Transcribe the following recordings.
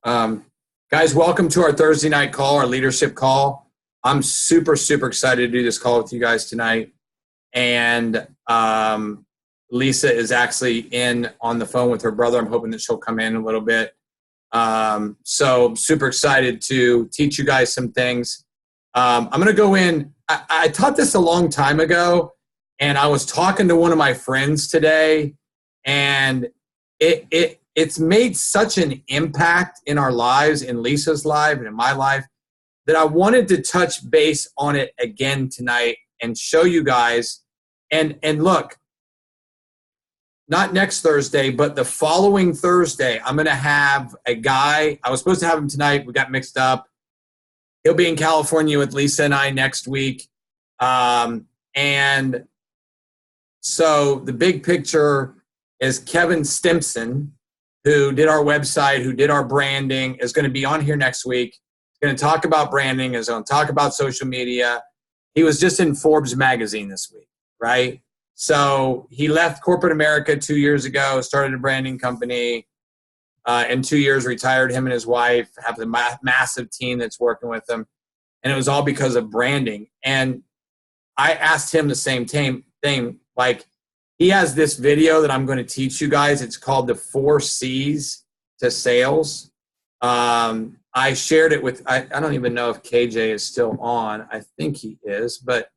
Guys, welcome to our Thursday night call, our leadership call. I'm super excited to do this call with you guys tonight. And Lisa is actually in on the phone with her brother. I'm hoping that she'll come in a little bit. So super excited to teach you guys some things. I'm going to go in. I taught this a long time ago, and I was talking to one of my friends today, and it's made such an impact in our lives, in Lisa's life and in my life, that I wanted to touch base on it again tonight and show you guys. And look, not next Thursday, but the following Thursday, I'm going to have a guy. I was supposed to have him tonight. We got mixed up. He'll be in California with Lisa and I next week. And so the big picture is Kevin Stimson, who did our website, who did our branding, is going to be on here next week. He's going to talk about branding. He's going to talk about social media. He was just in Forbes magazine this week, right? So he left corporate America 2 years ago, started a branding company. In 2 years, retired. Him and his wife have a massive team that's working with them. And it was all because of branding. And I asked him the same thing. Like, he has this video that I'm going to teach you guys. It's called the 4 C's to Sales. I shared it with, I don't even know if KJ is still on. I think he is. But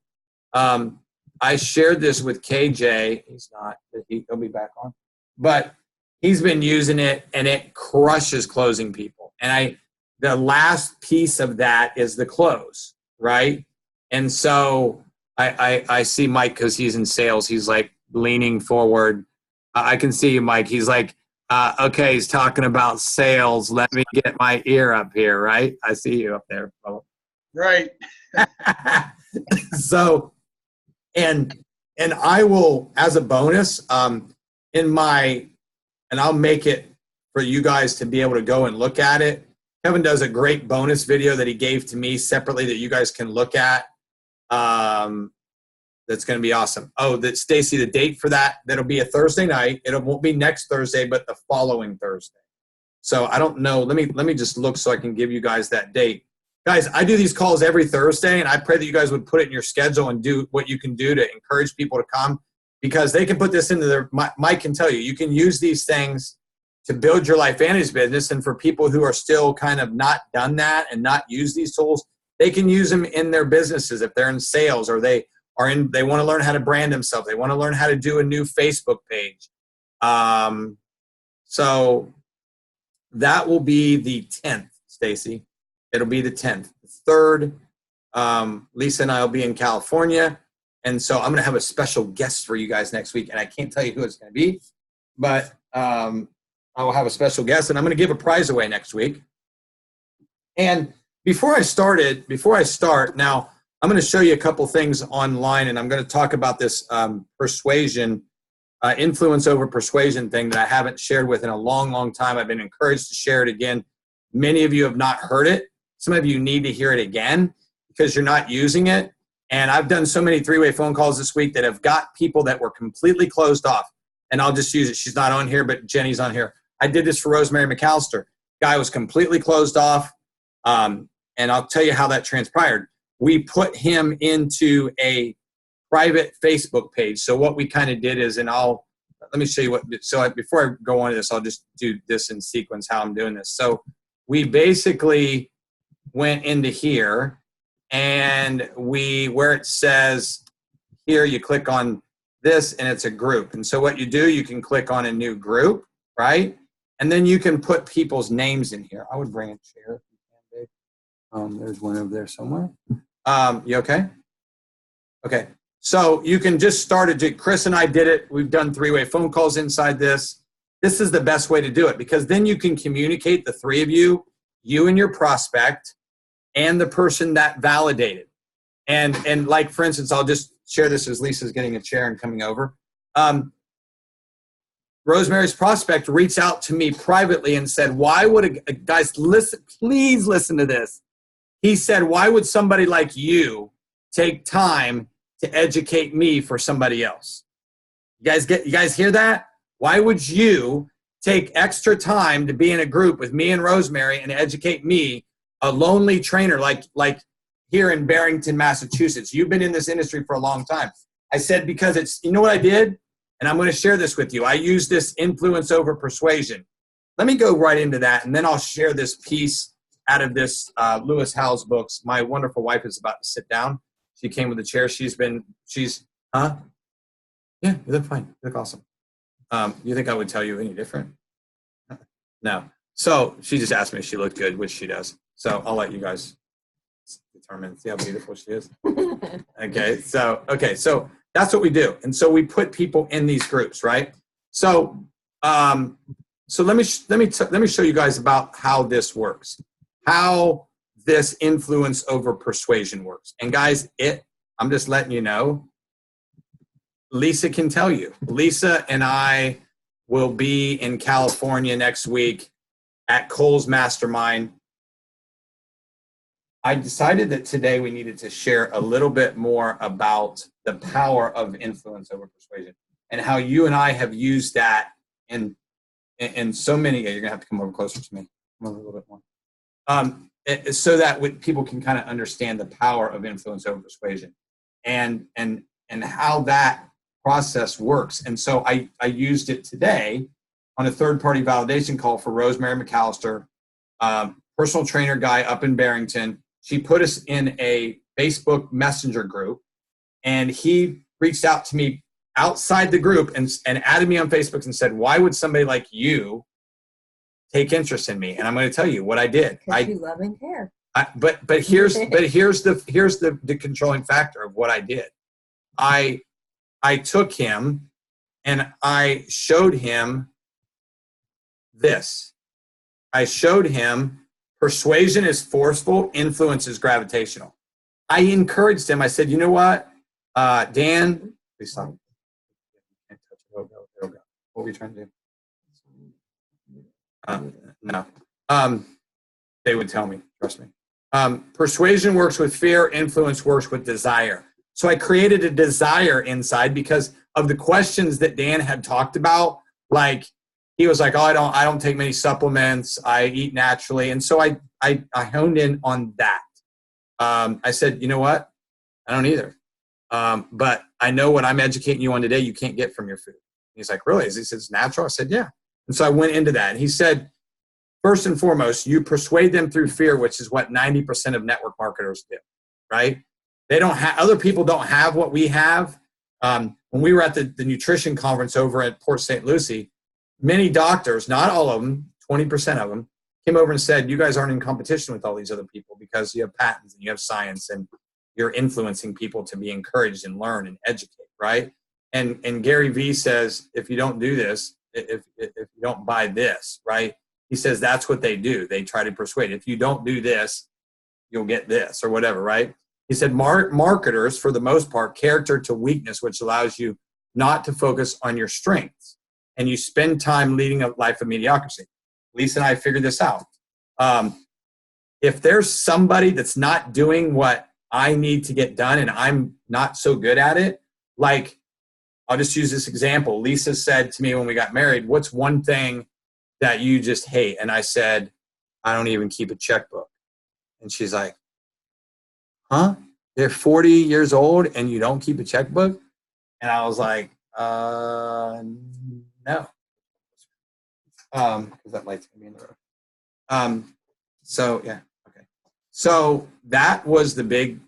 I shared this with KJ. He's not. He'll be back on. But he's been using it, and it crushes closing people. And the last piece of that is the close, right? And so I see Mike, because he's in sales. He's like leaning forward. I can see you, Mike. He's like, okay, he's talking about sales. Let me get my ear up here, right? I see you up there. Right. So, and I will, as a bonus, and I'll make it for you guys to be able to go and look at it. Kevin does a great bonus video that he gave to me separately that you guys can look at. That's going to be awesome. Oh, Stacy, the date for that'll be a Thursday night. It won't be next Thursday, but the following Thursday. So I don't know. Let me just look so I can give you guys that date. Guys, I do these calls every Thursday, and I pray that you guys would put it in your schedule and do what you can do to encourage people to come, because they can put this into their, Mike can tell you, you can use these things to build your LifeVantage business. And for people who are still kind of not done that and not use these tools, they can use them in their businesses if they're in sales, or they want to learn how to brand themselves. They want to learn how to do a new Facebook page. So that will be the 10th, Stacy. It'll be the 10th. The 3rd, Lisa and I will be in California. And so I'm going to have a special guest for you guys next week. And I can't tell you who it's going to be, but I will have a special guest. And I'm going to give a prize away next week. And before I start, now I'm going to show you a couple things online. And I'm going to talk about this persuasion, influence over persuasion thing that I haven't shared with in a long time. I've been encouraged to share it again. Many of you have not heard it. Some of you need to hear it again because you're not using it. And I've done so many 3-way phone calls this week that have got people that were completely closed off. And I'll just use it. She's not on here, but Jenny's on here. I did this for Rosemary McAllister. Guy was completely closed off. And I'll tell you how that transpired. We put him into a private Facebook page. So what we kind of did is, let me show you before I go on to this, I'll just do this in sequence, how I'm doing this. So we basically went into here, and where it says here, you click on this, and it's a group. And so what you do, you can click on a new group, right? And then you can put people's names in here. I would bring a chair if you can, Dave. There's one over there somewhere. You okay? Okay. So you can just start it. Chris and I did it. We've done 3-way phone calls inside this. This is the best way to do it, because then you can communicate, the 3 of you and your prospect, and the person that validated. And like, for instance, I'll just share this as Lisa's getting a chair and coming over. Rosemary's prospect reached out to me privately and said, why would guys, listen, please listen to this. He said, why would somebody like you take time to educate me for somebody else? You guys hear that? Why would you take extra time to be in a group with me and Rosemary and educate me, a lonely trainer like here in Barrington, Massachusetts? You've been in this industry for a long time. I said, because it's, you know what I did? And I'm going to share this with you. I use this influence over persuasion. Let me go right into that, and then I'll share this piece out of this Lewis Howes books. My wonderful wife is about to sit down. She came with a chair. Huh? Yeah, you look fine. You look awesome. You think I would tell you any different? No. So she just asked me if she looked good, which she does. So I'll let you guys determine. See how beautiful she is? Okay. So that's what we do. And so we put people in these groups, right? So let me show you guys about how this works, how this influence over persuasion works. And guys, I'm just letting you know, Lisa can tell you. Lisa and I will be in California next week at Cole's Mastermind. I decided that today we needed to share a little bit more about the power of influence over persuasion and how you and I have used that in so many. You're gonna have to come over closer to me. Come over a little bit more, so that people can kind of understand the power of influence over persuasion, and how that process works. And so I used it today on a third-party validation call for Rosemary McAllister, personal trainer guy up in Barrington. She put us in a Facebook Messenger group, and he reached out to me outside the group and added me on Facebook and said, "Why would somebody like you take interest in me?" And I'm going to tell you what I did. Because you love and care. But here's the controlling factor of what I did. I took him and I showed him this. I showed him persuasion is forceful, influence is gravitational. I encouraged him. I said, you know what, Dan, please stop. Can't touch it. It'll go. What were you trying to do? No. They would tell me, trust me. Persuasion works with fear, influence works with desire. So I created a desire inside because of the questions that Dan had talked about. Like, he was like, "Oh, I don't take many supplements. I eat naturally." And so I honed in on that. I said, you know what? I don't either. But I know what I'm educating you on today, you can't get from your food. He's like, really? He says, it's natural? I said, yeah. And so I went into that. And he said, first and foremost, you persuade them through fear, which is what 90% of network marketers do, right? They don't have, other people don't have what we have. When we were at the nutrition conference over at Port St. Lucie, many doctors, not all of them, 20% of them, came over and said, you guys aren't in competition with all these other people because you have patents and you have science and you're influencing people to be encouraged and learn and educate, right? And Gary Vee says, if you don't do this, if you don't buy this, right? He says that's what they do. They try to persuade. If you don't do this, you'll get this or whatever, right? He said marketers, for the most part, character to weakness, which allows you not to focus on your strengths. And you spend time leading a life of mediocrity. Lisa and I figured this out. If there's somebody that's not doing what I need to get done and I'm not so good at it, like, I'll just use this example. Lisa said to me when we got married, what's one thing that you just hate? And I said, I don't even keep a checkbook. And she's like, huh? You're 40 years old and you don't keep a checkbook? And I was like, no. Because that light's gonna be in the road. So yeah, okay. So that was the big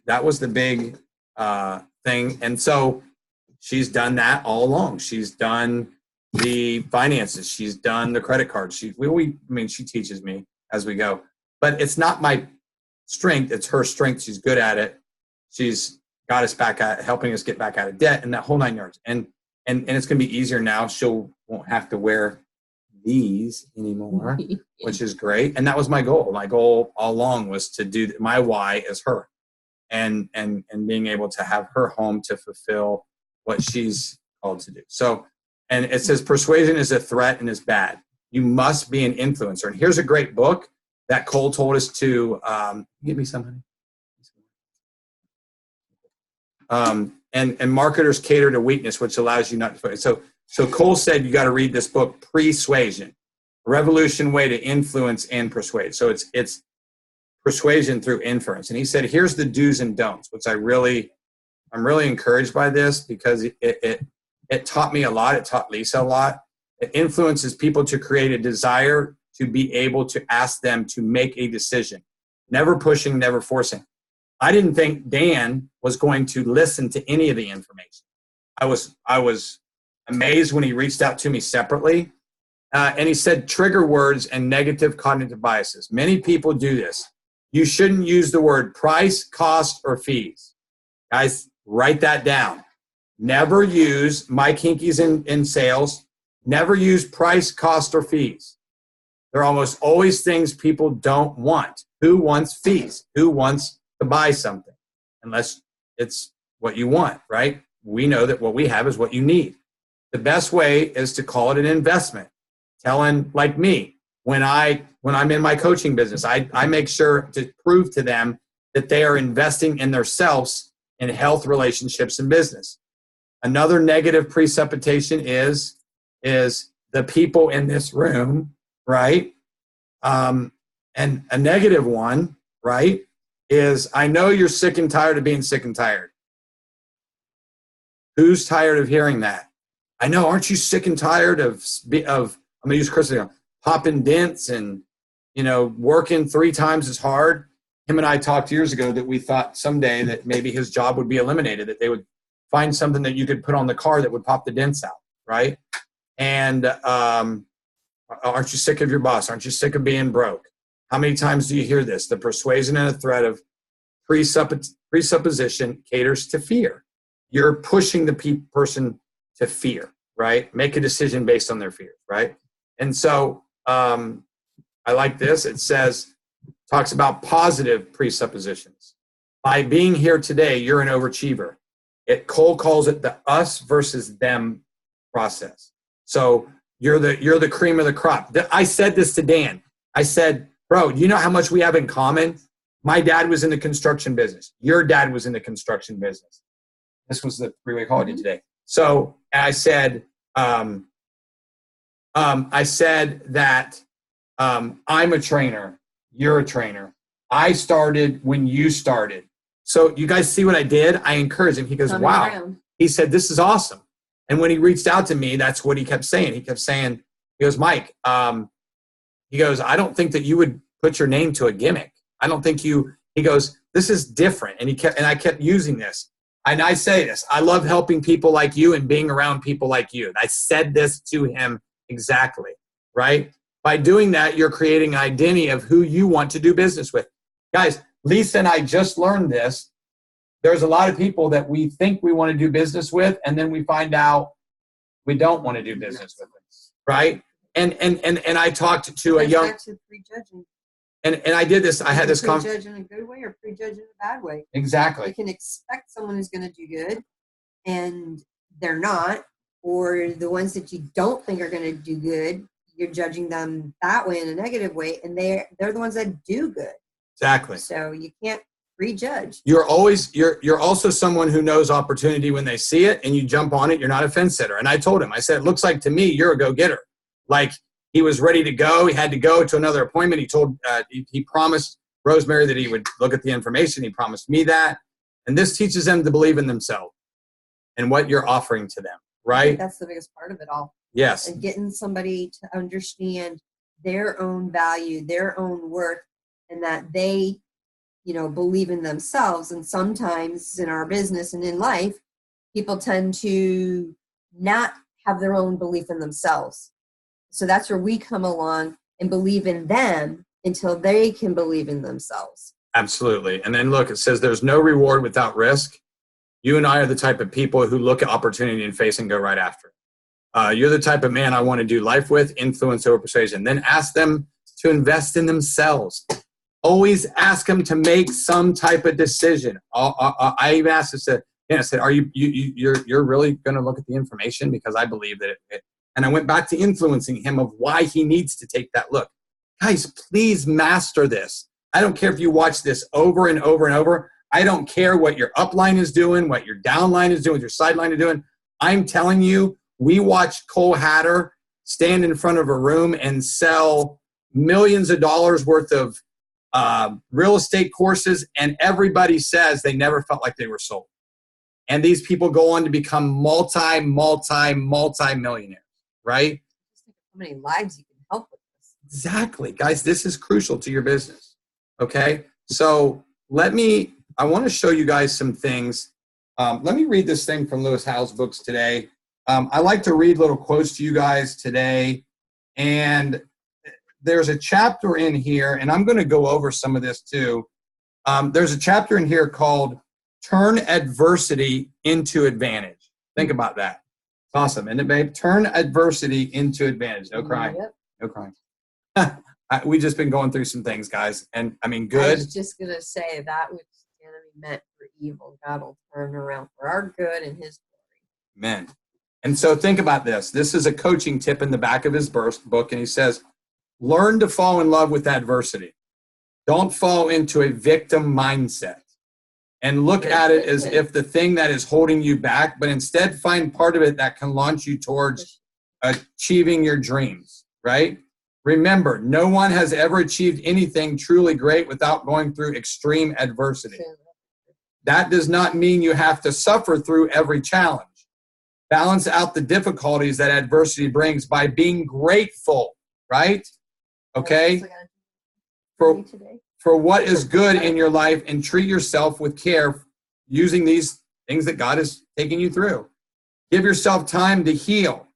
thing. And so she's done that all along. She's done the finances. She's done the credit cards. She teaches me as we go. But it's not my strength. It's her strength. She's good at it. She's got us back at helping us get back out of debt and that whole 9 yards. And it's going to be easier now. Won't have to wear these anymore, which is great. And that was my goal. My goal all along was to do, my why is her, and being able to have her home to fulfill what she's called to do. So, and it says persuasion is a threat and is bad. You must be an influencer. And here's a great book that Cole told us to give me some, honey. And marketers cater to weakness, which allows you not to. So Cole said you got to read this book, Persuasion. revolution way to influence and persuade. So it's persuasion through inference. And he said, here's the do's and don'ts, which I'm really encouraged by this because it taught me a lot. It taught Lisa a lot. It influences people to create a desire to be able to ask them to make a decision. Never pushing, never forcing. I didn't think Dan was going to listen to any of the information. I was amazed when he reached out to me separately. And he said trigger words and negative cognitive biases. Many people do this. You shouldn't use the word price, cost, or fees. Guys, write that down. Never use, Mike Hinkey's in sales, never use price, cost, or fees. They're almost always things people don't want. Who wants fees? Who wants to buy something? Unless it's what you want, right? We know that what we have is what you need. The best way is to call it an investment. Telling, like me, when I'm in my coaching business, I make sure to prove to them that they are investing in themselves in health, relationships, and business. Another negative presupposition is the people in this room, right? And a negative one, right, is I know you're sick and tired of being sick and tired. Who's tired of hearing that? I know, aren't you sick and tired of I'm going to use Chris again, popping dents and, working 3 times as hard? Him and I talked years ago that we thought someday that maybe his job would be eliminated, that they would find something that you could put on the car that would pop the dents out, right? And aren't you sick of your boss? Aren't you sick of being broke? How many times do you hear this? The persuasion and the threat of presupposition caters to fear. You're pushing the person to fear, right? Make a decision based on their fears, right? And so I like this. It talks about positive presuppositions. By being here today, you're an overachiever. Cole calls it the us versus them process. So you're the cream of the crop. I said this to Dan. I said, bro, you know how much we have in common? My dad was in the construction business. Your dad was in the construction business. This was the three-way call I did today. So I said, that I'm a trainer. You're a trainer. I started when you started. So you guys see what I did? I encouraged him. He goes, wow. Around. He said, this is awesome. And when he reached out to me, that's what he kept saying. He kept saying, he goes, Mike, he goes, I don't think that you would put your name to a gimmick. I don't think he goes, this is different. And I kept using this. And I say this, I love helping people like you and being around people like you. And I said this to him exactly, right? By doing that, you're creating an identity of who you want to do business with. Guys, Lisa and I just learned this. There's a lot of people that we think we want to do business with, and then we find out we don't want to do business with them, right? And I talked to a young... That's prejudging. And I did this. I had this prejudge in a good way or prejudge in a bad way. Exactly. You can expect someone who's going to do good, and they're not. Or the ones that you don't think are going to do good, you're judging them that way in a negative way, and they're the ones that do good. Exactly. So you can't prejudge. You're also someone who knows opportunity when they see it, and you jump on it. You're not a fence sitter. And I told him, I said, it looks like to me you're a go-getter. Like, he was ready to go. He had to go to another appointment. He told, he promised Rosemary that he would look at the information. He promised me that. And this teaches them to believe in themselves and what you're offering to them, right? That's the biggest part of it all. Yes. And getting somebody to understand their own value, their own worth, and that they, believe in themselves. And sometimes in our business and in life, people tend to not have their own belief in themselves. So that's where we come along and believe in them until they can believe in themselves. Absolutely. And then look, it says there's no reward without risk. You and I are the type of people who look at opportunity and face and go right after it. You're the type of man I want to do life with, influence over persuasion. Then ask them to invest in themselves. Always ask them to make some type of decision. I even asked this to, I said, are you're really going to look at the information? Because I believe that it and I went back to influencing him of why he needs to take that look. Guys, please master this. I don't care if you watch this over and over and over. I don't care what your upline is doing, what your downline is doing, what your sideline is doing. I'm telling you, we watched Cole Hatter stand in front of a room and sell millions of dollars worth of real estate courses, and everybody says they never felt like they were sold. And these people go on to become multi-millionaires, right? How many lives you can help with this? Exactly. Guys, this is crucial to your business. Okay? So I want to show you guys some things. Let me read this thing from Lewis Howes' books today. I like to read little quotes to you guys today. And there's a chapter in here, and I'm going to go over some of this too. There's a chapter in here called Turn Adversity into Advantage. Think about that. It's awesome, isn't it, babe? Turn adversity into advantage. No crying. Yep. No crying. We've just been going through some things, guys. And I mean, I good. was just going to say that which the enemy meant for evil, God will turn around for our good and his glory. Amen. And so think about this. This is a coaching tip in the back of his book, and he says, learn to fall in love with adversity. Don't fall into a victim mindset and look at it as if the thing that is holding you back, but instead find part of it that can launch you towards achieving your dreams, right? Remember, no one has ever achieved anything truly great without going through extreme adversity. That does not mean you have to suffer through every challenge. Balance out the difficulties that adversity brings by being grateful, right? Okay? For what is good in your life, and treat yourself with care using these things that God is taking you through. Give yourself time to heal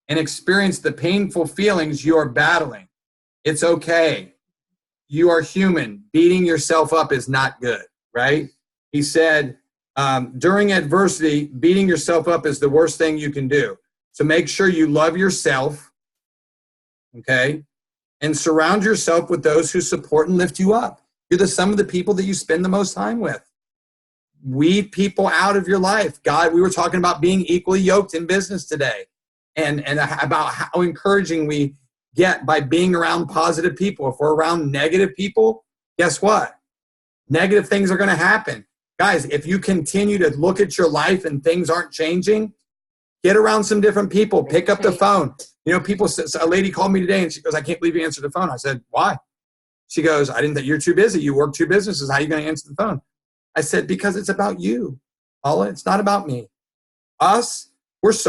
and experience the painful feelings you are battling. It's okay. You are human. Beating yourself up is not good, right? He said, during adversity, beating yourself up is the worst thing you can do. So make sure you love yourself, okay? And surround yourself with those who support and lift you up. You're the sum of the people that you spend the most time with. Weed people out of your life. God, we were talking about being equally yoked in business today, and about how encouraging we get by being around positive people. If we're around negative people, guess what? Negative things are going to happen. Guys, if you continue to look at your life and things aren't changing, get around some different people. Pick up the phone. You know, a lady called me today and she goes, I can't believe you answered the phone. I said, why? She goes, I didn't think you're too busy. You work two businesses. How are you going to answer the phone? I said, because it's about you, Paula. It's not about me. Us,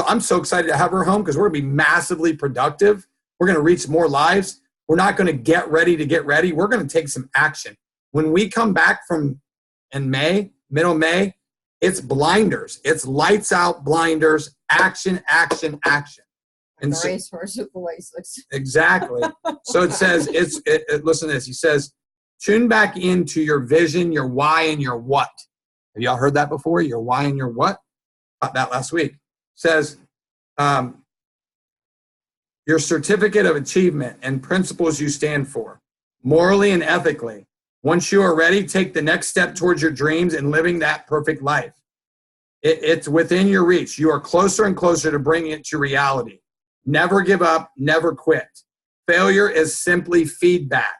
I'm so excited to have her home because we're going to be massively productive. We're going to reach more lives. We're not going to get ready to get ready. We're going to take some action. When we come back in May, middle May, it's blinders. It's lights out blinders, action, action, action. And so, racehorse with the lasers. Exactly. So it says, listen to this. He says, tune back into your vision, your why, and your what. Have y'all heard that before? Your why and your what? About that last week. It says, your certificate of achievement and principles you stand for, morally and ethically. Once you are ready, take the next step towards your dreams and living that perfect life. It's within your reach. You are closer and closer to bringing it to reality. Never give up, never quit. Failure is simply feedback.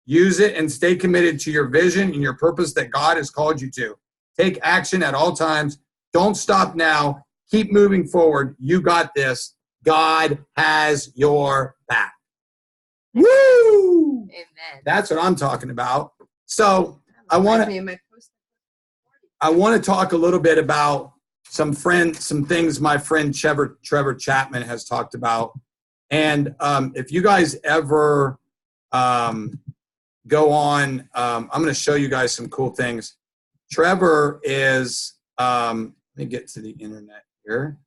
Use it and stay committed to your vision and your purpose that God has called you to. Take action at all times. Don't stop now. Keep moving forward. You got this. God has your back. Woo! Amen. That's what I'm talking about. So I want to talk a little bit about some things my friend Trevor Chapman has talked about. And if you guys ever go on, I'm going to show you guys some cool things. Trevor is, let me get to the internet here.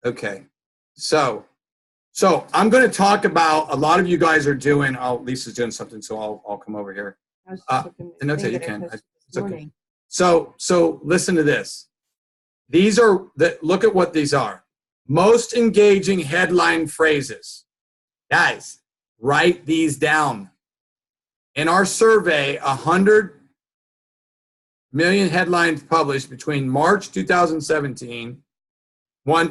Okay. So I'm going to talk about, a lot of you guys are doing, Lisa's doing something, so I'll come over here. No, you can. It's okay. So listen to this. Look at what these are. Most engaging headline phrases. Guys, write these down. In our survey, 100 million headlines published between March 2017,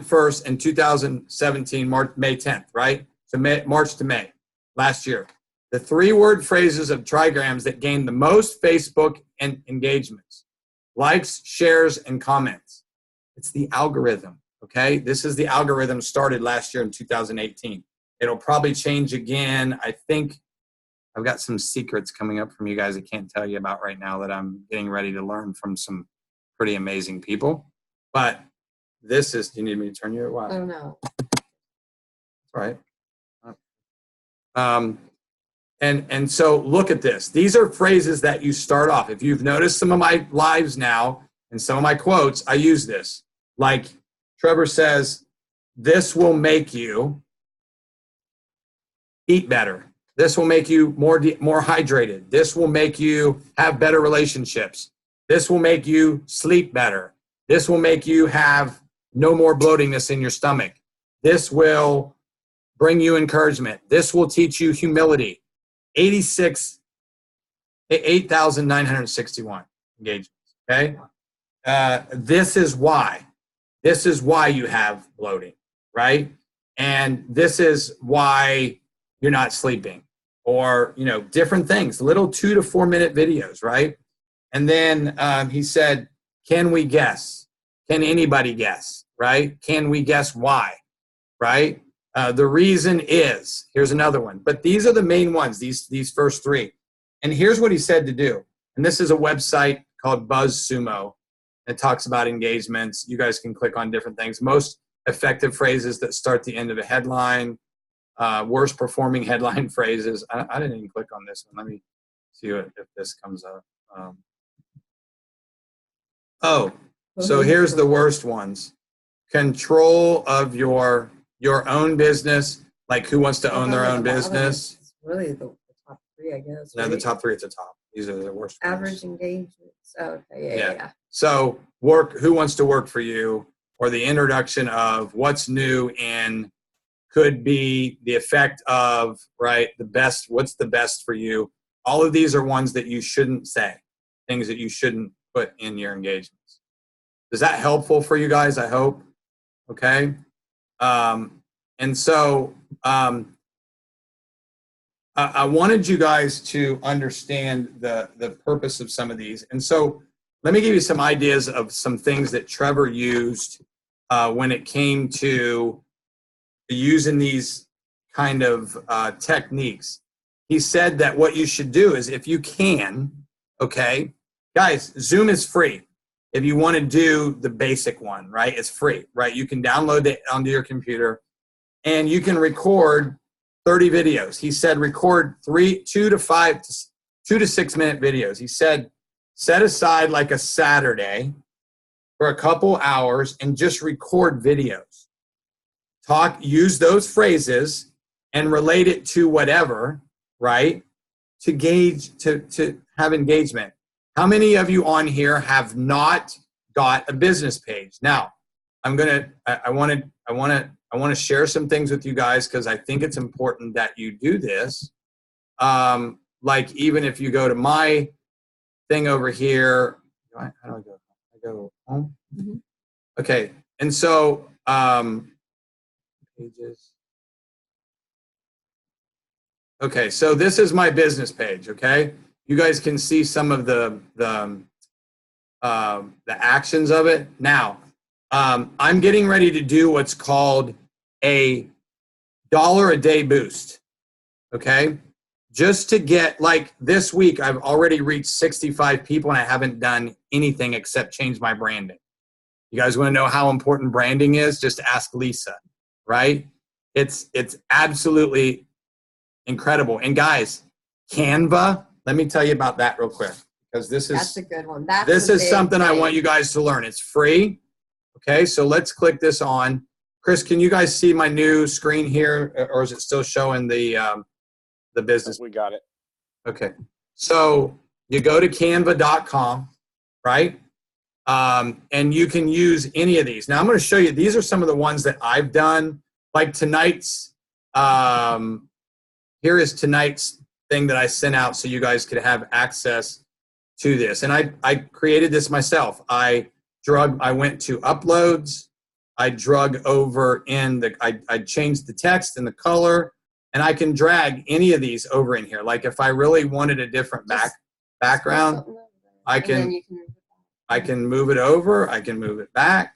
first, and 2017, May 10th, right? So March to May, last year. The 3-word phrases of trigrams that gained the most Facebook and engagements, likes, shares, and comments. It's the algorithm. Okay, this is the algorithm started last year in 2018. It'll probably change again. I think I've got some secrets coming up from you guys I can't tell you about right now that I'm getting ready to learn from some pretty amazing people. But this is, do you need me to turn you? Wow. Oh no. All right. And so look at this. These are phrases that you start off. If you've noticed some of my lives now and some of my quotes, I use this. Like Trevor says, this will make you eat better. This will make you more hydrated. This will make you have better relationships. This will make you sleep better. This will make you have no more bloatingness in your stomach. This will bring you encouragement. This will teach you humility. 8,961 engagements, okay? This is why. This is why you have bloating, right? And this is why you're not sleeping, or, you know, different things, little 2 to 4 minute videos, right? And then he said, can we guess? Can anybody guess, right? Can we guess why, right? The reason is, here's another one, but these are the main ones, these first 3. And here's what he said to do. And this is a website called BuzzSumo. It talks about engagements. You guys can click on different things. Most effective phrases that start the end of a headline, worst performing headline phrases. I didn't even click on this one. Let me see if this comes up. So here's the worst ones. Control of your own business, like who wants to own their own business? It's really the top 3, I guess. No, right? the top 3 at the top. These are the worst ones. Average engagements. Oh, okay, yeah. So who wants to work for you, or the introduction of what's new in could be the effect of, right, the best, what's the best for you. All of these are ones that you shouldn't say, things that you shouldn't put in your engagements. Is that helpful for you guys? I hope. Okay. And so I wanted you guys to understand the purpose of some of these. And so let me give you some ideas of some things that Trevor used when it came to using these kind of techniques. He said that what you should do is, if you can, okay, guys, Zoom is free. If you want to do the basic one, right, it's free, right? You can download it onto your computer and you can record 30 videos. He said record 2 to 6 minute videos. He said set aside like a Saturday for a couple hours and just record videos. Use those phrases and relate it to whatever, right? To have engagement. How many of you on here have not got a business page? Now, I want to share some things with you guys because I think it's important that you do this. Like even if you go to my thing over here, how do I go? I go home. Mm-hmm. Okay, and so pages. Okay, so this is my business page. Okay, you guys can see some of the actions of it. Now, I'm getting ready to do what's called a $1 a day boost. Okay, just to get, like this week, I've already reached 65 people and I haven't done anything except change my branding. You guys want to know how important branding is? Just ask Lisa, right? It's absolutely incredible. And guys, Canva, let me tell you about that real quick, because that's a good one. This is something I want you guys to learn. It's free. Okay, so let's click this on. Chris, can you guys see my new screen here, or is it still showing the business? We got it. Okay, so you go to canva.com, right? And you can use any of these. Now I'm going to show you, these are some of the ones that I've done. Like tonight's, here is tonight's thing that I sent out so you guys could have access to this. And I created this myself. I went to uploads. I drug over in I changed the text and the color, and I can drag any of these over in here. Like if I really wanted a different background, I can move it over. I can move it back.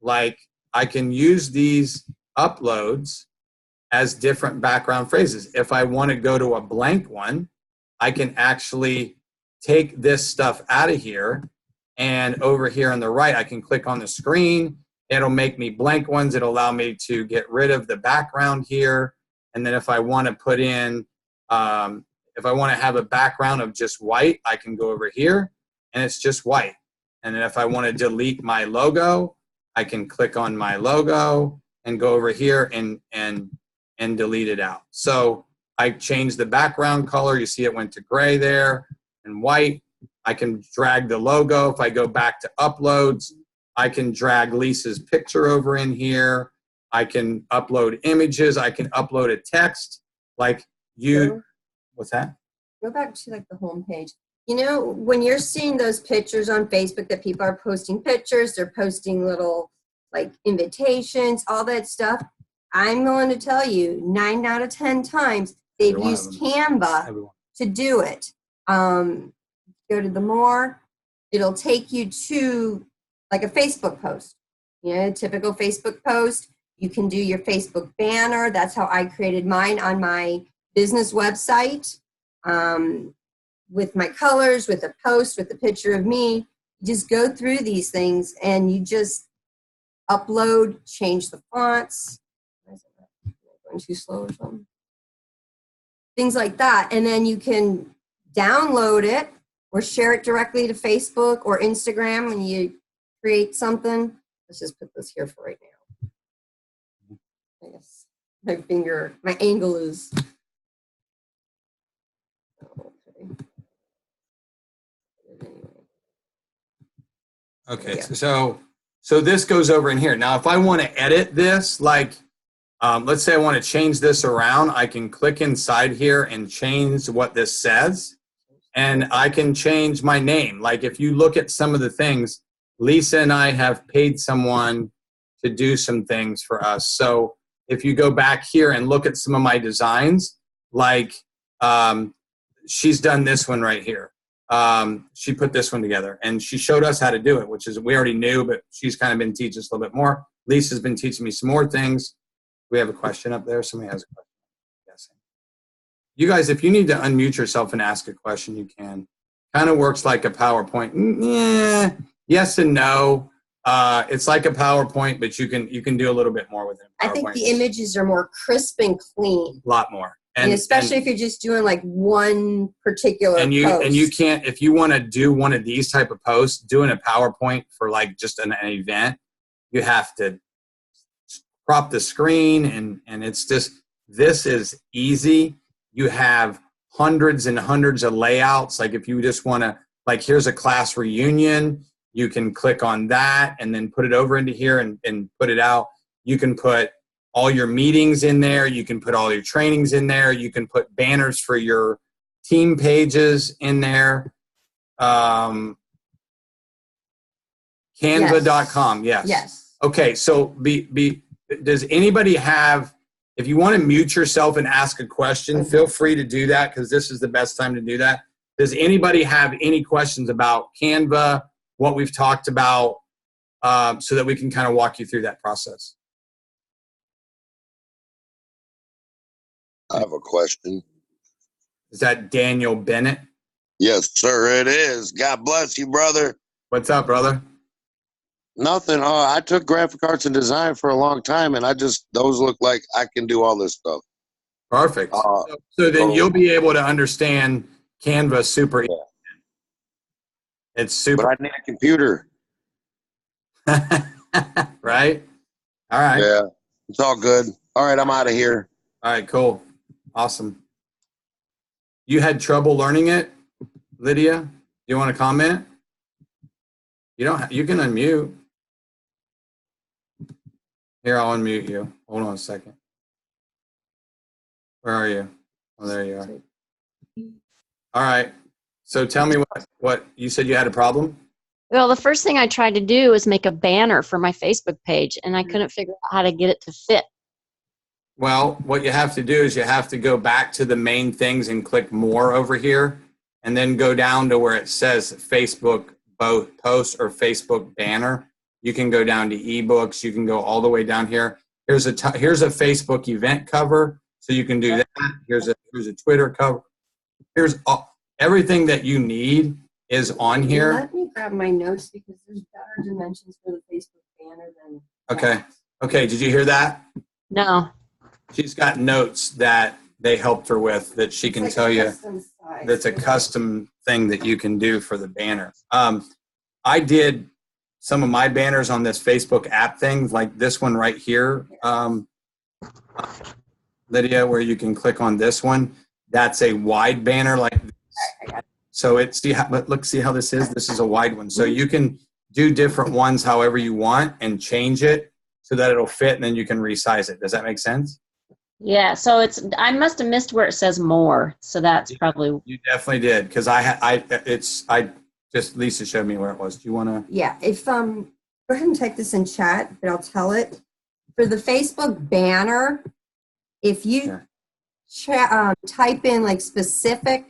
Like I can use these uploads as different background phrases. If I want to go to a blank one, I can actually take this stuff out of here, and over here on the right, I can click on the screen. It'll make me blank ones. It'll allow me to get rid of the background here. And then if I want to put in, if I want to have a background of just white, I can go over here and it's just white. And then if I want to delete my logo, I can click on my logo and go over here and delete it out. So I changed the background color. You see it went to gray there and white. I can drag the logo. If I go back to uploads, I can drag Lisa's picture over in here. I can upload images. I can upload a text like you. What's that? Go back to like the home page. You know, when you're seeing those pictures on Facebook that people are posting pictures, they're posting little like invitations, all that stuff. I'm going to tell you 9 out of 10 times they've used Canva to do it. Go to the more, it'll take you to like a Facebook post, you know, a typical Facebook post. You can do your Facebook banner. That's how I created mine on my business website, with my colors, with a post, with a picture of me. You just go through these things and you just upload, change the fonts. Am I going too slow or something? Things like that. And then you can download it or share it directly to Facebook or Instagram when you create something. Let's just put this here for right now. I guess my angle is. Okay, so this goes over in here. Now, if I want to edit this, like, let's say I want to change this around, I can click inside here and change what this says. And I can change my name. Like if you look at some of the things, Lisa and I have paid someone to do some things for us. So if you go back here and look at some of my designs, like she's done this one right here. She put this one together and she showed us how to do it, which is we already knew, but she's kind of been teaching us a little bit more. Lisa's been teaching me some more things. We have a question up there. Somebody has a question. Yes. You guys, if you need to unmute yourself and ask a question, you can. Kind of works like a PowerPoint. Yeah, yes and no. It's like a PowerPoint, but you can do a little bit more with it. I think the images are more crisp and clean. A lot more. And especially if you're just doing like one particular post. And you can't, if you want to do one of these type of posts, doing a PowerPoint for like just an event, you have to crop the screen and it's just, this is easy. You have hundreds and hundreds of layouts. Like if you just want to, like here's a class reunion, you can click on that and then put it over into here and put it out. You can put all your meetings in there. You can put all your trainings in there. You can put banners for your team pages in there. Canva.com. Yes. Yes. Okay. So does anybody have, if you want to mute yourself and ask a question, feel free to do that because this is the best time to do that. Does anybody have any questions about Canva, what we've talked about, so that we can kind of walk you through that process? I have a question. Is that Daniel Bennett? Yes, sir, it is. God bless you, brother. What's up, brother? Nothing. I took graphic arts and design for a long time, and those look like I can do all this stuff. Perfect. So then you'll be able to understand Canva super easy. It's super. But I need a computer. Right? All right. Yeah, it's all good. All right, I'm out of here. All right, cool. Awesome. You had trouble learning it, Lydia? Do you want to comment? You can unmute. Here, I'll unmute you. Hold on a second. Where are you? Oh, there you are. All right. So tell me what you said you had a problem? Well, the first thing I tried to do was make a banner for my Facebook page, and I couldn't figure out how to get it to fit. Well, what you have to do is you have to go back to the main things and click more over here, and then go down to where it says Facebook post or Facebook banner, You can go down to ebooks. You can go all the way down here. Here's a Facebook event cover, so you can do that. Here's a Twitter cover. Here's everything that you need is on here. Let me grab my notes because there's better dimensions for the Facebook banner than. Okay. Okay. Did you hear that? No. She's got notes that they helped her with that she can tell you. That's a custom thing that you can do for the banner. I did some of my banners on this Facebook app thing, like this one right here, Lydia, where you can click on this one. That's a wide banner like this. So see how this is? This is a wide one. So you can do different ones however you want and change it so that it'll fit, and then you can resize it. Does that make sense? Yeah, so I must have missed where it says more. So that's probably. You definitely did, because Lisa showed me where it was. Do you want to? Yeah, if go ahead and type this in chat, but I'll tell it. For the Facebook banner, if you type in like specific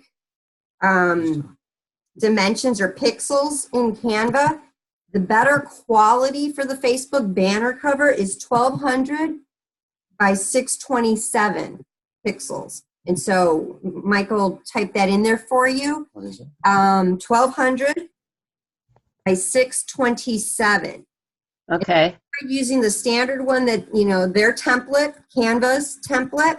dimensions or pixels in Canva, the better quality for the Facebook banner cover is 1200 by 627 pixels. And so Michael typed that in there for you. What is it? 1200 by 627. Okay. Using the standard one that, their template, Canva's template.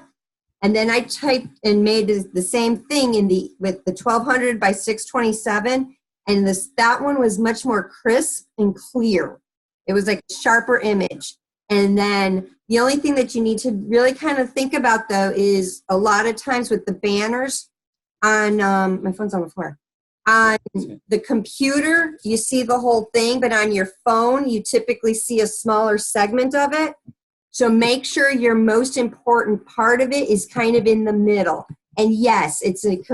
And then I typed and made the same thing with the 1200 by 627. And that one was much more crisp and clear. It was like a sharper image. And then the only thing that you need to really kind of think about, though, is a lot of times with the banners on, my phone's on the floor, on the computer, you see the whole thing, but on your phone, you typically see a smaller segment of it. So make sure your most important part of it is kind of in the middle. And yes, it's an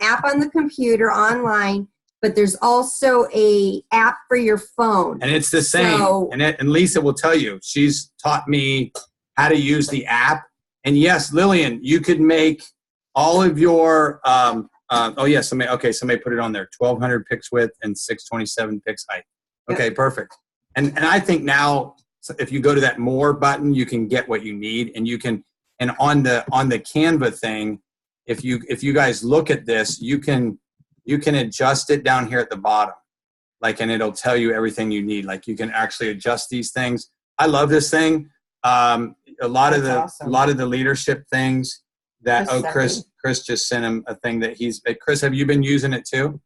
app on the computer online, but there's also a app for your phone. And it's the same. So, and Lisa will tell you, she's taught me how to use the app. And yes, Lillian, you could make all of your, somebody put it on there, 1200 pix width and 627 pix height. Okay, yep. Perfect. And I think now, if you go to that more button, you can get what you need, and you can, and on the Canva thing, if you guys look at this, you can adjust it down here at the bottom, and it'll tell you everything you need. Like, you can actually adjust these things. I love this thing. A lot of the leadership things that Chris just sent him a thing that Chris, have you been using it too?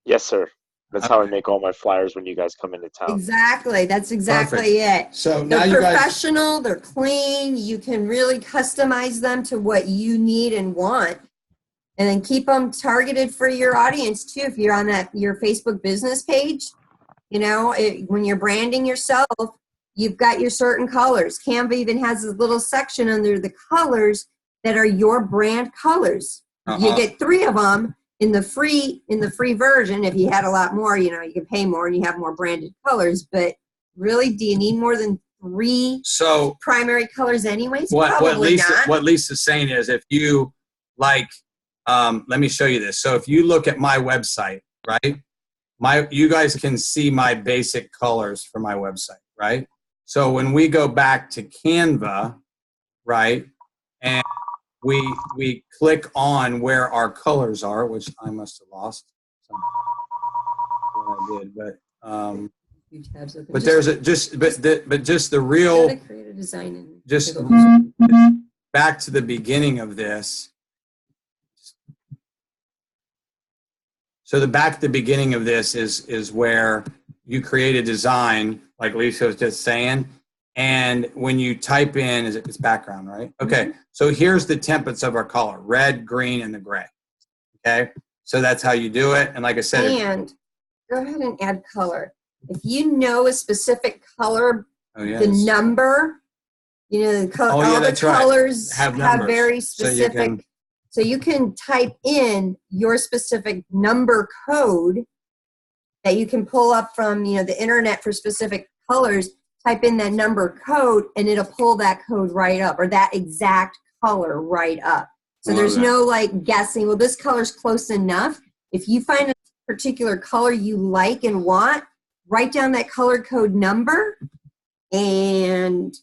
Yes, sir. That's how I make all my flyers when you guys come into town. Exactly. That's exactly it. So they're now you guys, professional, they're clean, you can really customize them to what you need and want. And then keep them targeted for your audience too. If you're on your Facebook business page, when you're branding yourself, you've got your certain colors. Canva even has a little section under the colors that are your brand colors. You get 3 of them in the free version. If you had a lot more, you can pay more and you have more branded colors. But really, do you need more than 3 primary colors anyways? What Lisa's saying is, if you let me show you this. So if you look at my website, right? You guys can see my basic colors for my website, right? So when we go back to Canva, right, and we click on where our colors are, which I must have lost. I did, but there's just the real. Create a design just back to the beginning of this. So the beginning of this is where you create a design, like Lisa was just saying, and when you type in, it's background, right? Okay, mm-hmm. So here's the templates of our color: red, green, and the gray. Okay, so that's how you do it. And like I said, and go ahead and add color. If you know a specific color, the number, all the colors have very specific. So you can type in your specific number code that you can pull up from, the internet for specific colors. Type in that number code and it'll pull that code right up, or that exact color right up. So there's no guessing, well, this color's close enough. If you find a particular color you like and want, write down that color code number and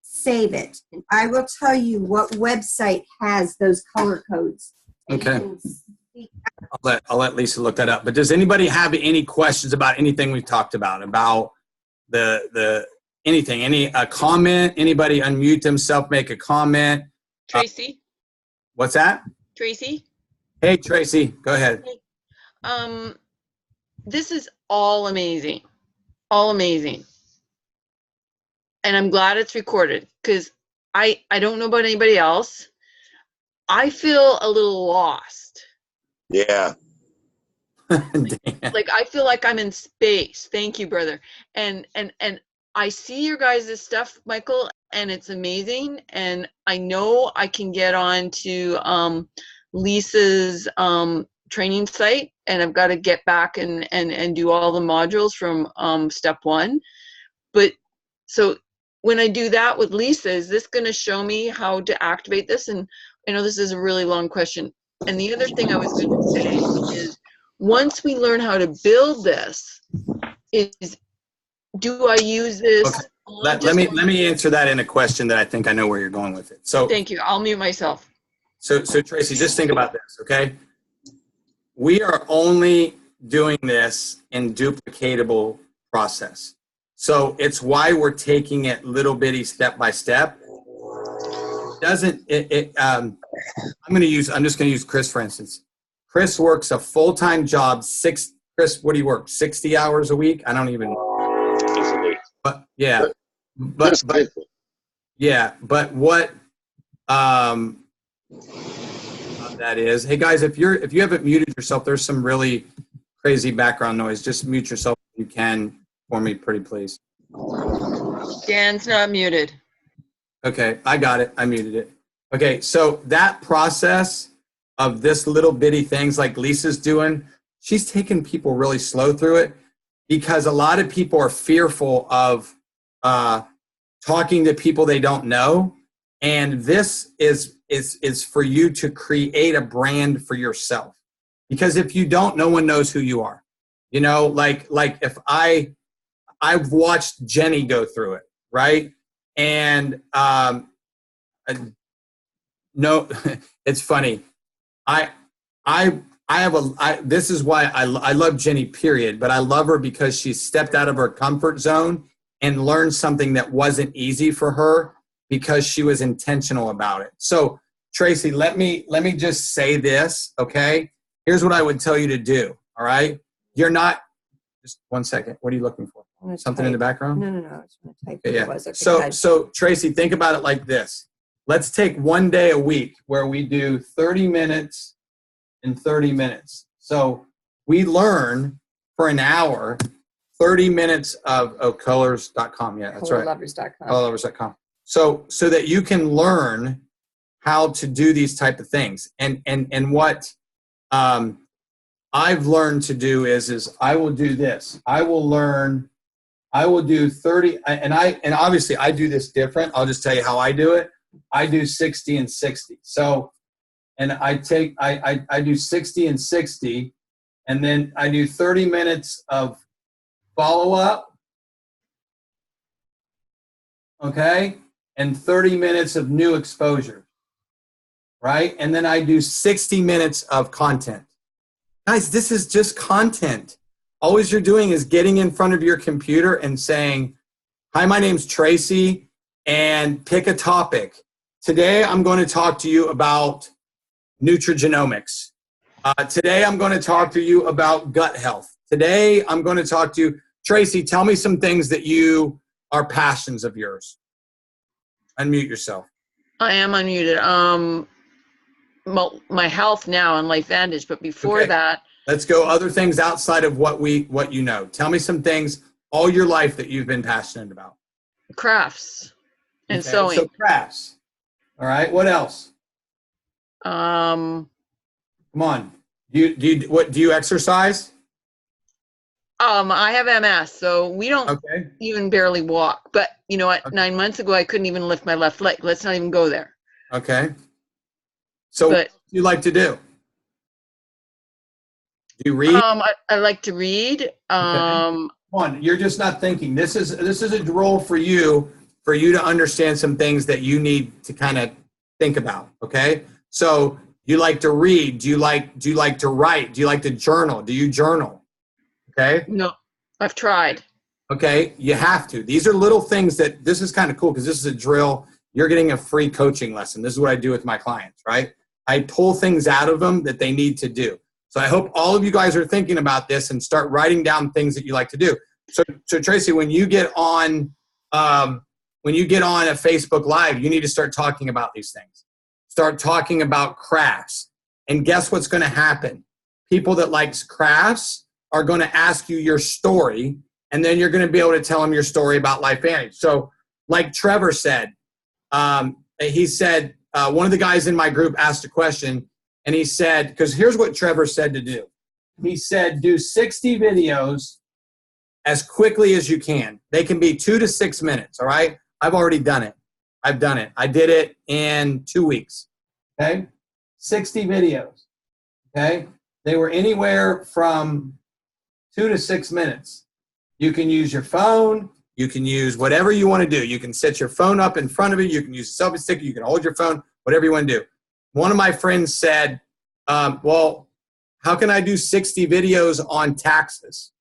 save it. And I will tell you what website has those color codes. And you Okay. can see- I'll let Lisa look that up. But does anybody have any questions about anything we've talked about the anything? A comment? Anybody unmute themselves, make a comment? Tracy, What's that? Tracy, Hey, Tracy, go ahead. this is all amazing, and I'm glad it's recorded because I don't know about anybody else. I feel a little lost. Yeah. Dan. Like I feel like I'm in space. Thank you, brother. And I see your guys' stuff, Michael, and it's amazing. And I know I can get on to Lisa's training site, and I've got to get back and do all the modules from step 1. But so when I do that with Lisa, is this going to show me how to activate this? And I know this is a really long question. And the other thing I was going to say is, once we learn how to build this, do I use this? Okay. Let me answer that in a question that I think I know where you're going with it. So Thank you. I'll mute myself. So Tracy, just think about this, okay? We are only doing this in duplicatable process. So it's why we're taking it little bitty step by step. I'm just gonna use Chris for instance. Chris works a full-time job. Chris, what do you work? 60 hours a week? I don't even. Easily. But yeah, but yeah, but what that is. Hey guys, if you haven't muted yourself, there's some really crazy background noise. Just mute yourself if you can for me, pretty please. Dan's not muted. Okay, I got it. I muted it. Okay, so that process of this little bitty things like Lisa's doing, she's taking people really slow through it because a lot of people are fearful of talking to people they don't know. And this is for you to create a brand for yourself. Because if you don't, no one knows who you are. You know, like if I've watched Jenny go through it, right? And no, it's funny. This is why I love Jenny, period. But I love her because she stepped out of her comfort zone and learned something that wasn't easy for her because she was intentional about it. So Tracy, let me just say this, okay? Here's what I would tell you to do, all right? You're not, just 1 second. What are you looking for? Something in the background? No. I was going to type Okay, what yeah. it was. Okay, So Tracy, think about it like this. Let's take one day a week where we do 30 minutes and 30 minutes. So we learn for an hour, 30 minutes of colors.com. Yeah, that's right. colorlovers.com. Colorlovers.com. So that you can learn how to do these type of things. And what I've learned to do is I will do this. I will do 30, and obviously I do this different. I'll just tell you how I do it. I do 60 and 60. So, and I do 60 and 60, and then I do 30 minutes of follow-up, okay, and 30 minutes of new exposure, right? And then I do 60 minutes of content. Guys, this is just content. All you're doing is getting in front of your computer and saying, hi, my name's Tracy, and pick a topic. Today, I'm going to talk to you about nutrigenomics. Today, I'm going to talk to you about gut health. Today, I'm going to talk to you. Tracy, tell me some things that you are passions of yours. Unmute yourself. I am unmuted. My health now on LifeVantage, but before Okay. that, Let's go other things outside of what you know. Tell me some things all your life that you've been passionate about. crafts and Okay, sewing. So crafts. All right. What else? Um, Come on. Do you exercise? I have MS, so we don't Okay. even barely walk. But you know what? Okay. 9 months ago, I couldn't even lift my left leg. Let's not even go there. Okay. So what do you like to do? Do you read? I like to read. One, you're just not thinking. This is a drill for you to understand some things that you need to kind of think about. Okay. So you like to read? Do you like to write? Do you like to journal? Do you journal? Okay. No, I've tried. Okay. You have to. These are little things that this is kind of cool because this is a drill. You're getting a free coaching lesson. This is what I do with my clients, right? I pull things out of them that they need to do. So I hope all of you guys are thinking about this and start writing down things that you like to do. So Tracy, when you get on a Facebook Live, you need to start talking about these things. Start talking about crafts. And guess what's going to happen? People that likes crafts are going to ask you your story, and then you're going to be able to tell them your story about LifeVantage. So like Trevor said, he said, one of the guys in my group asked a question, and he said, because here's what Trevor said to do. He said, do 60 videos as quickly as you can. They can be 2 to 6 minutes, all right? I've already done it. I've done it. I did it in 2 weeks, okay? 60 videos, okay? They were anywhere from 2 to 6 minutes. You can use your phone. You can use whatever you want to do. You can set your phone up in front of you. You can use a selfie stick. You can hold your phone, whatever you want to do. One of my friends said, well, how can I do 60 videos on taxes?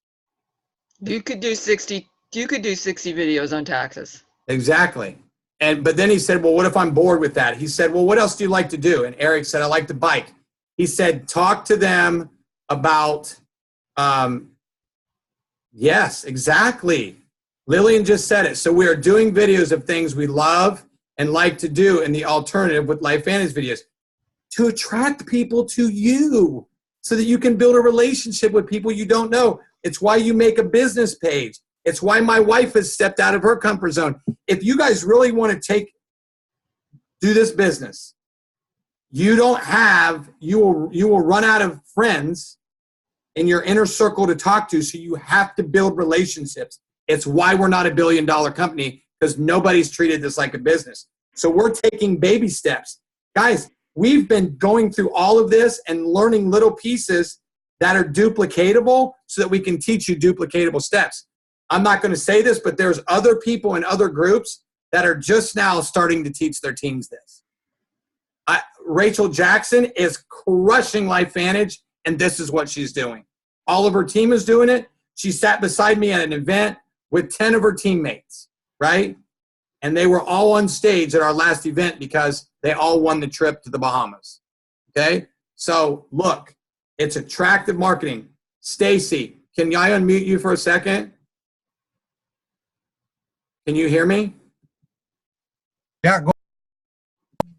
You could do 60 videos on taxes. Exactly. But then he said, well, what if I'm bored with that? He said, well, what else do you like to do? And Eric said, I like to bike. He said, talk to them about, yes, exactly. Lillian just said it. So we are doing videos of things we love and like to do in the alternative with LifeVantage videos to attract people to you so that you can build a relationship with people you don't know. It's why you make a business page. It's why my wife has stepped out of her comfort zone. If you guys really want to do this business, you will run out of friends in your inner circle to talk to, so you have to build relationships. It's why we're not $1 billion company, because nobody's treated this like a business. So we're taking baby steps. Guys, we've been going through all of this and learning little pieces that are duplicatable so that we can teach you duplicatable steps. I'm not going to say this, but there's other people in other groups that are just now starting to teach their teams this. Rachel Jackson is crushing LifeVantage, and this is what she's doing. All of her team is doing it. She sat beside me at an event with 10 of her teammates, right? And they were all on stage at our last event because they all won the trip to the Bahamas, okay? So look, it's attractive marketing. Stacy, can I unmute you for a second? Can you hear me? Yeah, go.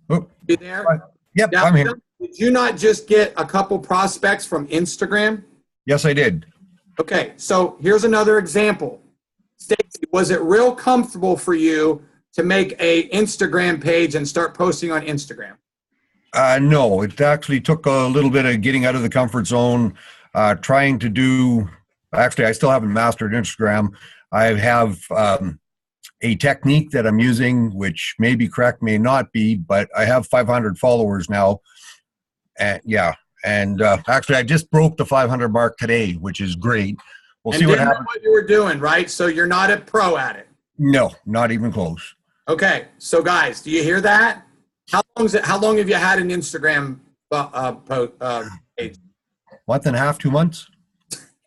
Oh, You there? yep, Now, I'm here. did you not just get a couple prospects from Instagram? Yes, I did. Okay, so here's another example. Stacy, was it real comfortable for you to make a Instagram page and start posting on Instagram? No, it actually took a little bit of getting out of the comfort zone, trying to do, actually, I still haven't mastered Instagram. I have a technique that I'm using, which may be correct, may not be, but I have 500 followers now. And yeah, and actually, I just broke the 500 mark today, which is great. We'll see what happens. What you were doing, right? So you're not a pro at it. No, not even close. Okay, so guys, do you hear that? How long have you had an Instagram page? Month and a half, 2 months.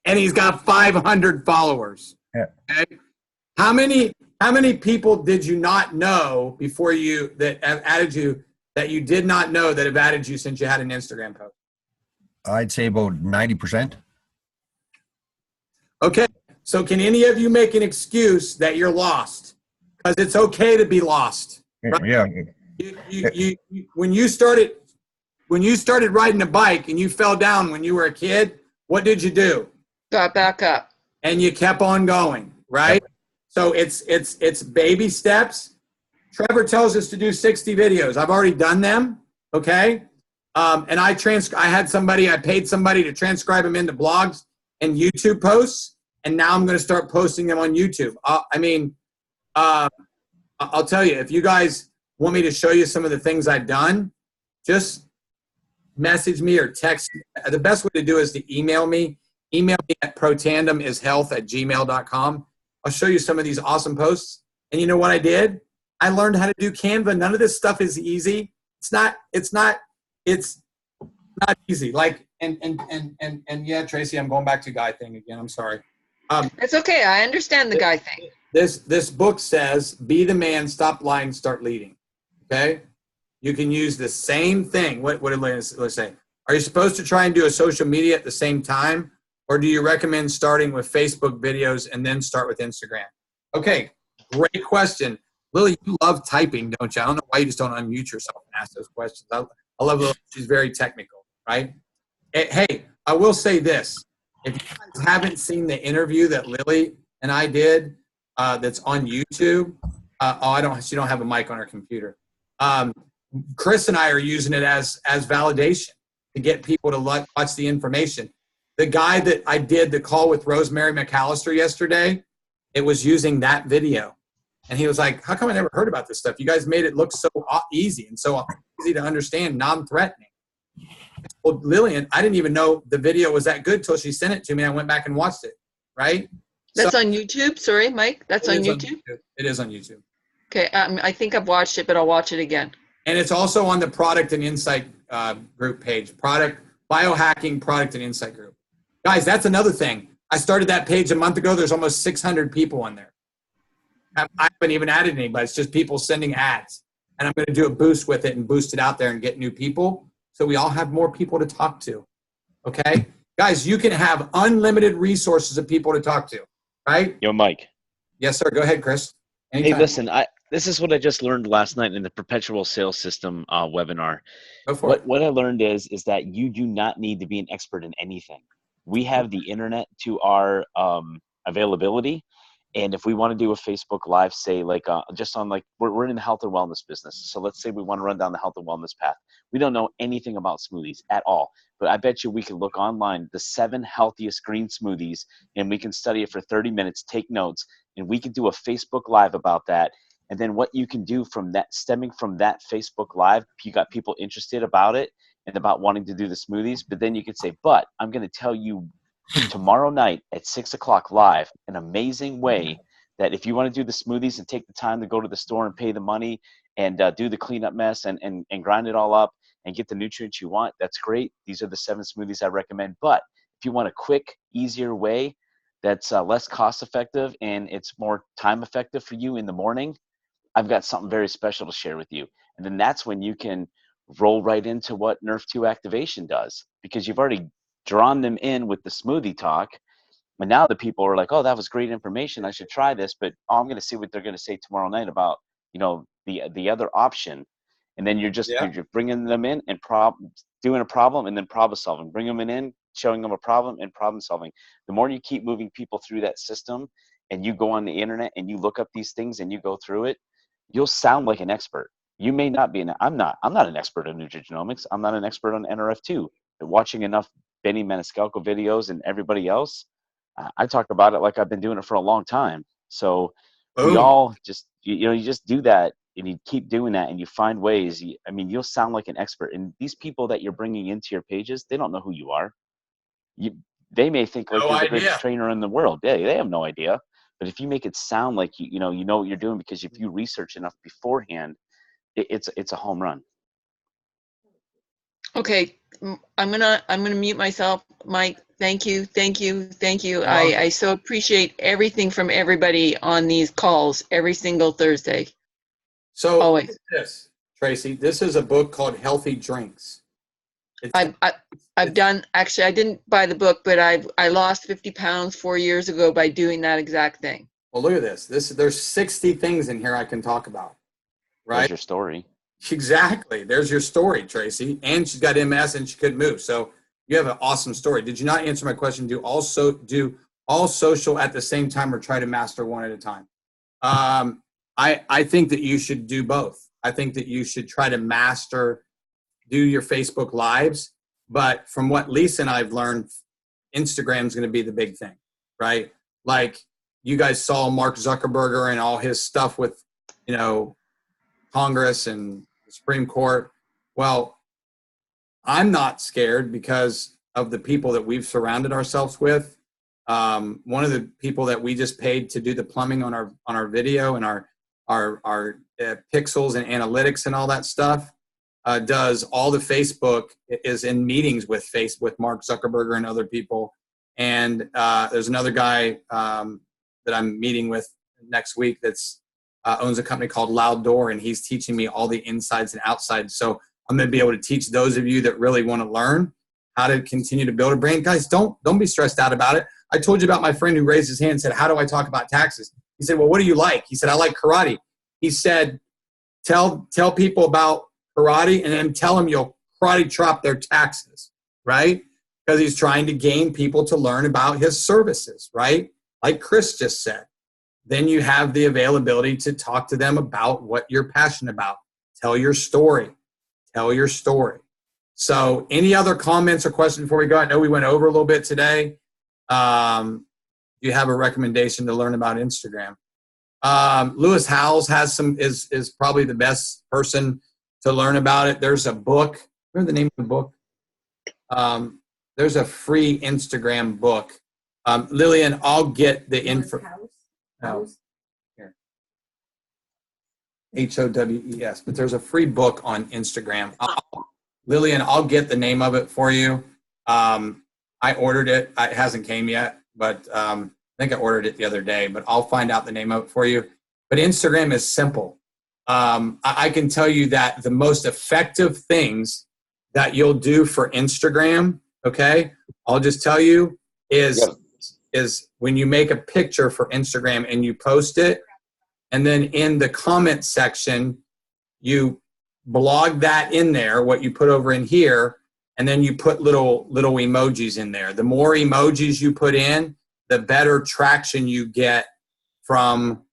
And he's got 500 followers. Yeah. Okay? How many people did you not know before that have added you that you did not know that have added you since you had an Instagram post? I'd say about 90%. Okay, so can any of you make an excuse that you're lost? Because it's okay to be lost. Right? Yeah. When you started riding a bike and you fell down when you were a kid, what did you do? Got back up. And you kept on going, right? Yep. So it's baby steps. Trevor tells us to do 60 videos. I've already done them, okay? And I paid somebody to transcribe them into blogs and YouTube posts, and now I'm going to start posting them on YouTube. I'll tell you, if you guys want me to show you some of the things I've done, just message me or text me. The best way to do is to email me, email me at protandemishealth@gmail.com. I'll show you some of these awesome posts. And you know what I did? I learned how to do Canva. None of this stuff is easy. It's not easy. Like, and yeah, Tracy, I'm going back to guy thing again. I'm sorry. It's okay. I understand the guy thing. This book says, be the man, stop lying, start leading. Okay? You can use the same thing. What did let's say? Are you supposed to try and do a social media at the same time? Or do you recommend starting with Facebook videos and then start with Instagram? Okay, great question. Lily, you love typing, don't you? I don't know why you just don't unmute yourself and ask those questions. I love Lily. She's very technical, right? Hey, I will say this. If you guys haven't seen the interview that Lily and I did that's on YouTube, she don't have a mic on her computer. Chris and I are using it as validation to get people to watch the information. The guy that I did the call with Rosemary McAllister yesterday, it was using that video. And he was like, how come I never heard about this stuff? You guys made it look so easy and so easy to understand, non-threatening. Well, Lillian, I didn't even know the video was that good till she sent it to me. I went back and watched it, right? That's on YouTube. Sorry, Mike. That's on YouTube? It is on YouTube. Okay. I think I've watched it, but I'll watch it again. And it's also on the Product and Insight group page. Biohacking Product and Insight group. Guys, that's another thing. I started that page a month ago. There's almost 600 people on there. I haven't even added anybody. It's just people sending ads. And I'm going to do a boost with it and boost it out there and get new people so we all have more people to talk to. Okay? Guys, you can have unlimited resources of people to talk to, right? Yo, Mike. Yes, sir. Go ahead, Chris. Anytime. Hey, listen, this is what I just learned last night in the Perpetual Sales System webinar. Go for it. What I learned is that you do not need to be an expert in anything. We have the internet to our availability. And if we want to do a Facebook Live, say like just on like, we're in the health and wellness business. So let's say we want to run down the health and wellness path. We don't know anything about smoothies at all. But I bet you we can look online, the 7 healthiest green smoothies, and we can study it for 30 minutes, take notes, and we can do a Facebook Live about that. And then what you can do from that, stemming from that Facebook Live, you got people interested about it and about wanting to do the smoothies. But then you could say, but I'm going to tell you tomorrow night at 6 o'clock live, an amazing way that if you want to do the smoothies and take the time to go to the store and pay the money and do the cleanup mess and grind it all up and get the nutrients you want, that's great. These are the 7 smoothies I recommend. But if you want a quick, easier way that's less cost effective and it's more time effective for you in the morning, I've got something very special to share with you. And then that's when you can roll right into what Nerf2 activation does, because you've already drawn them in with the smoothie talk. And now the people are like, oh, that was great information. I should try this, but I'm going to see what they're going to say tomorrow night about, the other option. And then you're bringing them in and doing a problem and then problem solving, bring them in, showing them a problem and problem solving. The more you keep moving people through that system and you go on the internet and you look up these things and you go through it, you'll sound like an expert. You may not be I'm not an expert in nutrigenomics. I'm not an expert on NRF2. But watching enough Benny Maniscalco videos and everybody else, I talk about it like I've been doing it for a long time. So we all just, you just do that and you keep doing that and you find ways. You'll sound like an expert. And these people that you're bringing into your pages, they don't know who you are. They may think like you're the greatest trainer in the world. Yeah, they have no idea. But if you make it sound like you know what you're doing, because if you research enough beforehand, it's a home run. Okay, I'm gonna mute myself, Mike. Thank you. I so appreciate everything from everybody on these calls every single Thursday. So always. This, Tracy, this is a book called Healthy Drinks. I've done, actually I didn't buy the book, but I lost 50 pounds 4 years ago by doing that exact thing. Well, look at this. There's 60 things in here I can talk about. Right? There's your story. Exactly. There's your story, Tracy. And she's got MS and she couldn't move. So you have an awesome story. Did you not answer my question? Do all social at the same time or try to master one at a time? I think that you should do both. I think that you should try to do your Facebook Lives. But from what Lisa and I've learned, Instagram is going to be the big thing, right? Like you guys saw Mark Zuckerberg and all his stuff with, Congress and the Supreme Court. Well, I'm not scared because of the people that we've surrounded ourselves with. One of the people that we just paid to do the plumbing on our video and our pixels and analytics and all that stuff, does all the Facebook, is in meetings with Mark Zuckerberg and other people. And there's another guy that I'm meeting with next week that's owns a company called Loud Door, and he's teaching me all the insides and outsides. So I'm going to be able to teach those of you that really want to learn how to continue to build a brand. Guys, don't be stressed out about it. I told you about my friend who raised his hand and said, how do I talk about taxes? He said, well, what do you like? He said, I like karate. He said, tell people about karate and then tell them you'll karate chop their taxes, right? Because he's trying to gain people to learn about his services, right? Like Chris just said. Then you have the availability to talk to them about what you're passionate about. Tell your story. Tell your story. So any other comments or questions before we go? I know we went over a little bit today. Do you have a recommendation to learn about Instagram? Lewis Howes has is probably the best person to learn about it. There's a book. Remember the name of the book? There's a free Instagram book. Lillian, I'll get the info. Here. HOWES. But there's a free book on Instagram. Lillian, I'll get the name of it for you. I ordered it. It hasn't came yet, but I think I ordered it the other day, but I'll find out the name of it for you. But Instagram is simple. I can tell you that the most effective things that you'll do for Instagram, okay, I'll just tell you, is when you make a picture for Instagram and you post it, and then in the comment section, you blog that in there, what you put over in here, and then you put little emojis in there. The more emojis you put in, the better traction you get from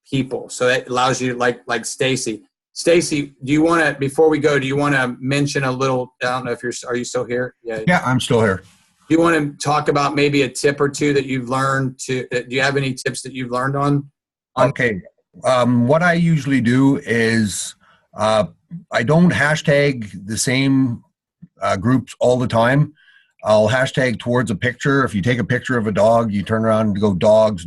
people. So that allows you, like Stacy. Stacy, do you want to, before we go, do you want to mention a little, I don't know if are you still here? Yeah, I'm still here. Do you want to talk about maybe a tip or two that you've learned do you have any tips that you've learned on? Okay. What I usually do is I don't hashtag the same groups all the time. I'll hashtag towards a picture. If you take a picture of a dog, you turn around and go dogs,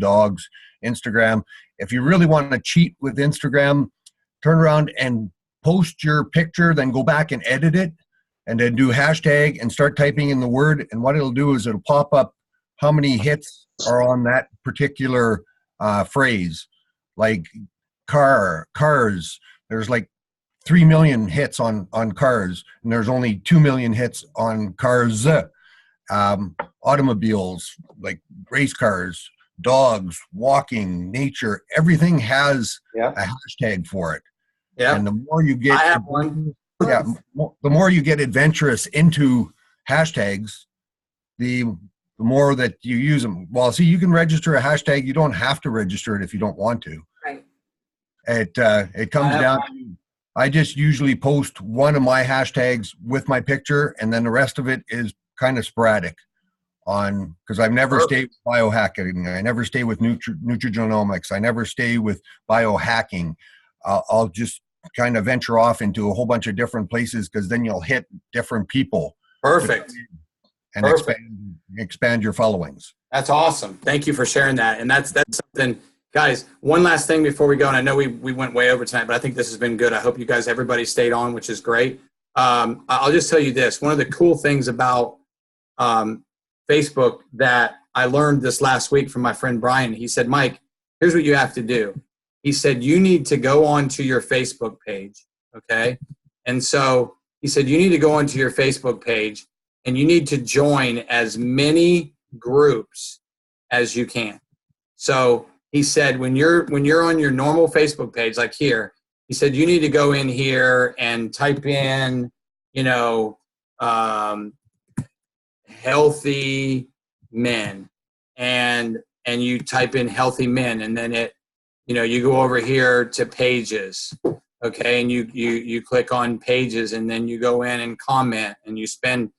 Instagram. If you really want to cheat with Instagram, turn around and post your picture, then go back and edit it, and then do hashtag and start typing in the word. And what it'll do is it'll pop up how many hits are on that particular phrase. Like cars, there's like 3 million hits on cars, and there's only 2 million hits on cars. Automobiles, like race cars, dogs, walking, nature, everything has a hashtag for it. Yeah. And the more you get, I have one. Yeah, the more you get adventurous into hashtags, the more that you use them. Well, see, you can register a hashtag. You don't have to register it if you don't want to. Right. It comes down to, I just usually post one of my hashtags with my picture, and then the rest of it is kind of sporadic because I've never stayed with biohacking. I never stay with nutrigenomics. I never stay with biohacking. I'll just kind of venture off into a whole bunch of different places, because then you'll hit different people. Perfect. And expand your followings. That's awesome. Thank you for sharing that. And that's something, guys, one last thing before we go, and I know we went way over tonight, but I think this has been good. I hope you guys, everybody stayed on, which is great. I'll just tell you this. One of the cool things about Facebook that I learned this last week from my friend Brian, he said, Mike, here's what you have to do. He said, you need to go onto your Facebook page, okay? And so he said, you need to go onto your Facebook page, and you need to join as many groups as you can. So he said, when you're on your normal Facebook page, like here, he said, you need to go in here and type in, healthy men, and you type in healthy men, and then you go over here to pages, okay, and you click on pages, and then you go in and comment, and you spend,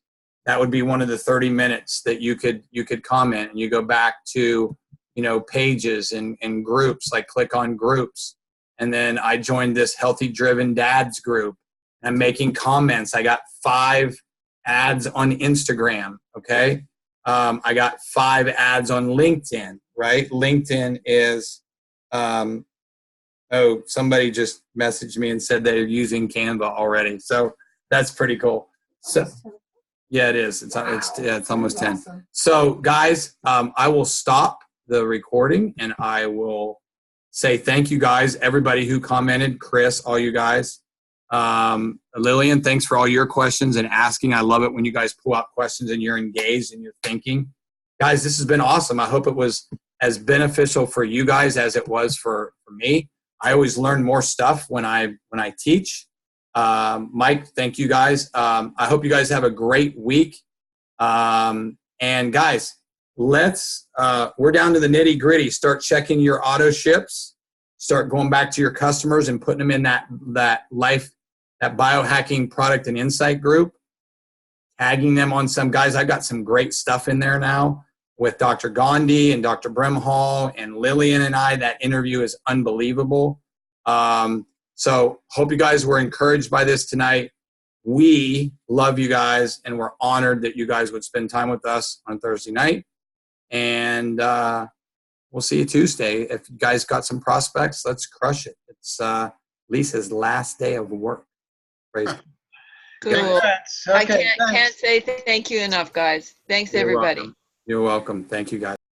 that would be one of the 30 minutes that you could comment, and you go back to pages and groups, like click on groups, and then I joined this Healthy Driven Dads group. I'm making comments. I got 5 ads on Instagram. Okay. I got 5 ads on LinkedIn, right? LinkedIn is, somebody just messaged me and said they're using Canva already. So that's pretty cool. So yeah, it is. It's almost 10. So guys, I will stop the recording and I will say thank you guys, everybody who commented, Chris, all you guys. Lillian, thanks for all your questions and asking. I love it when you guys pull out questions and you're engaged and you're thinking. Guys, this has been awesome. I hope it was as beneficial for you guys as it was for me. I always learn more stuff when I teach. Mike, thank you guys. I hope you guys have a great week. And guys, we're down to the nitty gritty. Start checking your auto ships. Start going back to your customers and putting them in that biohacking product and insight group. Tagging them on some guys. I've got some great stuff in there now with Dr. Gandhi and Dr. Brimhall and Lillian and I. That interview is unbelievable. So hope you guys were encouraged by this tonight. We love you guys, and we're honored that you guys would spend time with us on Thursday night. And we'll see you Tuesday. If you guys got some prospects, let's crush it. It's Lisa's last day of work. Praise God. Cool. Thanks. I Okay, can't say thank you enough, guys. Thanks, everybody. You're welcome. Thank you, guys.